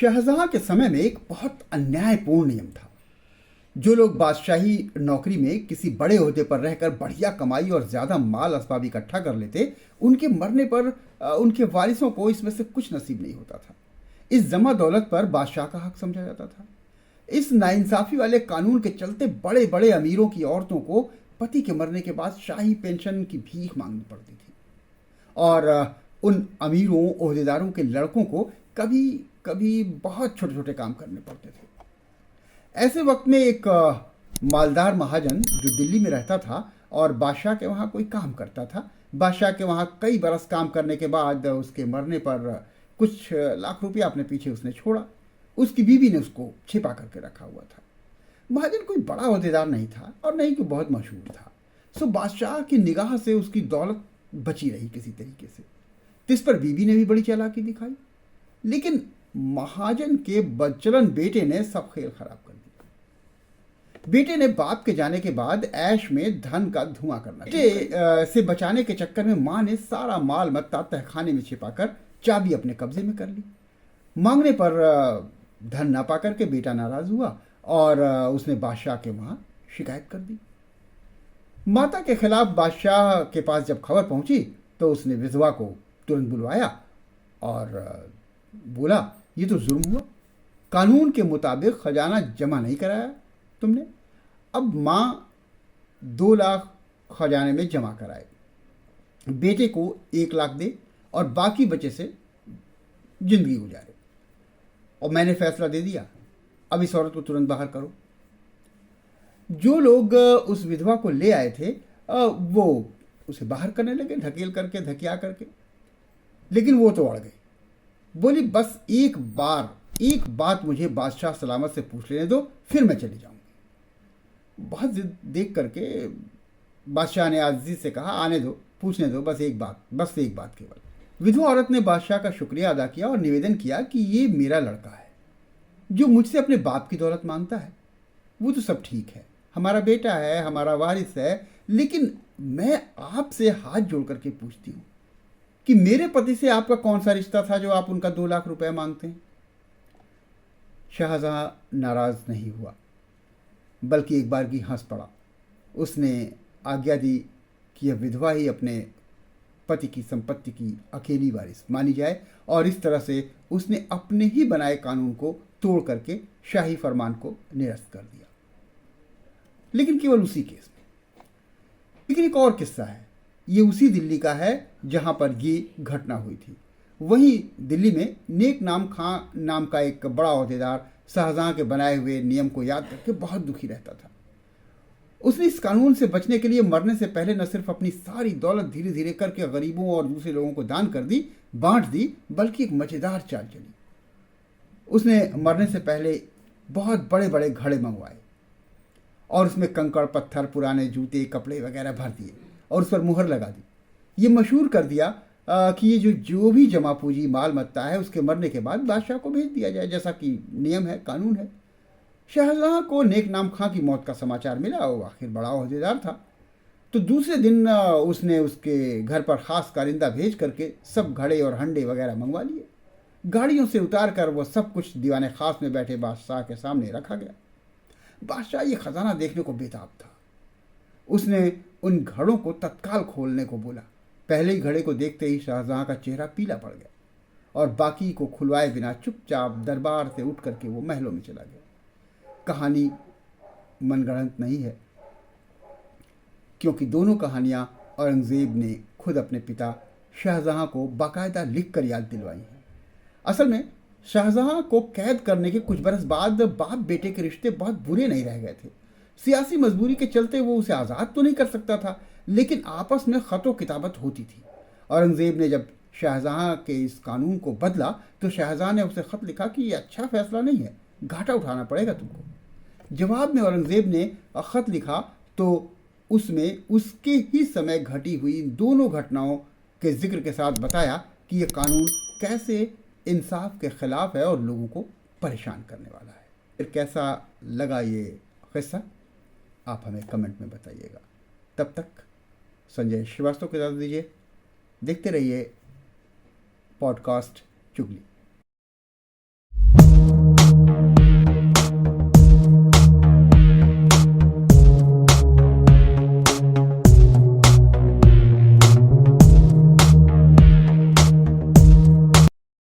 शाहजहां के समय में एक बहुत अन्यायपूर्ण नियम था। जो लोग बादशाही नौकरी में किसी बड़े ओहदे पर रहकर बढ़िया कमाई और ज्यादा माल असबाब इकट्ठा कर लेते, उनके मरने पर उनके वारिसों को इसमें से कुछ नसीब नहीं होता था। इस जमा दौलत पर बादशाह का हक समझा जाता था। इस नाइंसाफी वाले कानून के चलते बड़े बड़े अमीरों की औरतों को पति के मरने के बाद शाही पेंशन की भीख मांगनी पड़ती थी। और उन अमीरों ओहदेदारों के लड़कों को कभी कभी बहुत छोटे छोटे काम करने पड़ते थे। ऐसे वक्त में एक मालदार महाजन जो दिल्ली में रहता था और बादशाह के वहाँ कोई काम करता था। बादशाह के वहाँ कई बरस काम करने के बाद उसके मरने पर कुछ लाख रुपया अपने पीछे उसने छोड़ा। उसकी बीवी ने उसको छिपा करके रखा हुआ था। महाजन कोई बड़ा ओहदेदार नहीं था और नहीं कि बहुत मशहूर था। सो बादशाह की निगाह से उसकी दौलत बची रही किसी तरीके से। इस पर बीबी ने भी बड़ी चालाकी दिखाई, लेकिन महाजन के बदचलन बेटे ने सब खेल खराब कर दिया। बेटे ने बाप के जाने के बाद ऐश में धन का धुआं करना बेटे से बचाने के चक्कर में मां ने सारा माल मत्ता तहखाने में छिपाकर चाबी अपने कब्जे में कर ली। मांगने पर धन न पाकर के बेटा नाराज हुआ और उसने बादशाह के वहां शिकायत कर दी। माता के खिलाफ बादशाह के पास जब खबर पहुंची तो उसने विधवा को तुरंत बुलवाया और बोला, ये तो जुर्म हुआ। कानून के मुताबिक खजाना जमा नहीं कराया तुमने। अब मां 2 लाख खजाने में जमा कराए, बेटे को 1 लाख दे और बाकी बचे से जिंदगी गुजारे। और मैंने फैसला दे दिया, अब इस औरत को तुरंत बाहर करो। जो लोग उस विधवा को ले आए थे वो उसे बाहर करने लगे, ढकेल करके, धकिया करके, लेकिन वो तो अड़ गई। बोली, बस एक बात मुझे बादशाह सलामत से पूछ लेने दो, फिर मैं चली जाऊंगी। बहुत जिद देख करके बादशाह ने आजिज़ी से कहा, आने दो, पूछने दो, बस एक बात केवल। विधवा औरत ने बादशाह का शुक्रिया अदा किया और निवेदन किया कि ये मेरा लड़का है जो मुझसे अपने बाप की दौलत मांगता है। वो तो सब ठीक है, हमारा बेटा है, हमारा वारिस है, लेकिन मैं आपसे हाथ जोड़ करके पूछती हूँ कि मेरे पति से आपका कौन सा रिश्ता था जो आप उनका 2 लाख रुपए मांगते हैं। शाहजहां नाराज नहीं हुआ, बल्कि एक बार की हंस पड़ा। उसने आज्ञा दी कि यह विधवा ही अपने पति की संपत्ति की अकेली वारिस मानी जाए, और इस तरह से उसने अपने ही बनाए कानून को तोड़ करके शाही फरमान को निरस्त कर दिया। लेकिन केवल उसी केस में। लेकिन एक और किस्सा है, ये उसी दिल्ली का है जहां पर ये घटना हुई थी। वहीं दिल्ली में नेक नाम खां नाम का एक बड़ा ओहदेदार शाहजहां के बनाए हुए नियम को याद करके बहुत दुखी रहता था। उसने इस कानून से बचने के लिए मरने से पहले न सिर्फ अपनी सारी दौलत धीरे धीरे करके गरीबों और दूसरे लोगों को दान कर दी, बांट दी, बल्कि एक मजेदार चाल चली। उसने मरने से पहले बहुत बड़े बड़े घड़े मंगवाए और उसमें कंकड़ पत्थर, पुराने जूते, कपड़े वगैरह भर दिए और उस पर मुहर लगा दी। ये मशहूर कर दिया कि ये जो भी जमा पूंजी माल मत्ता है उसके मरने के बाद बादशाह को भेज दिया जाए, जैसा कि नियम है, कानून है। शाहजहां को नेक नाम खां की मौत का समाचार मिला, वो आखिर बड़ा ओहदेदार था, तो दूसरे दिन उसने उसके घर पर खास कारिंदा भेज करके सब घड़े और हंडे वगैरह मंगवा लिए। गाड़ियों से उतार कर वो सब कुछ दीवाने खास में बैठे बादशाह के सामने रखा गया। बादशाह ये खजाना देखने को बेताब था। उसने उन घड़ों को तत्काल खोलने को बोला। पहले ही घड़े को देखते ही शाहजहां का चेहरा पीला पड़ गया और बाकी को खुलवाए बिना चुपचाप दरबार से उठ करके वो महलों में चला गया। कहानी मनगढ़ंत नहीं है, क्योंकि दोनों कहानियां औरंगजेब ने खुद अपने पिता शाहजहां को बाकायदा लिख कर याद दिलवाई हैं। असल में शाहजहां को कैद करने के कुछ बरस बाद बाप बेटे के रिश्ते बहुत बुरे नहीं रह गए थे। सियासी मजबूरी के चलते वो उसे आज़ाद तो नहीं कर सकता था, लेकिन आपस में खतो किताबत होती थी। औरंगजेब ने जब शाहजहां के इस कानून को बदला तो शाहजहां ने उसे खत लिखा कि ये अच्छा फैसला नहीं है, घाटा उठाना पड़ेगा तुमको। जवाब में औरंगजेब ने खत लिखा तो उसमें उसके ही समय घटी हुई दोनों घटनाओं के जिक्र के साथ बताया कि यह कानून कैसे इंसाफ के खिलाफ है और लोगों को परेशान करने वाला है। फिर कैसा लगा ये किस्सा, आप हमें कमेंट में बताइएगा। तब तक संजय श्रीवास्तव को इजाज़त दीजिए। देखते रहिए पॉडकास्ट चुगली।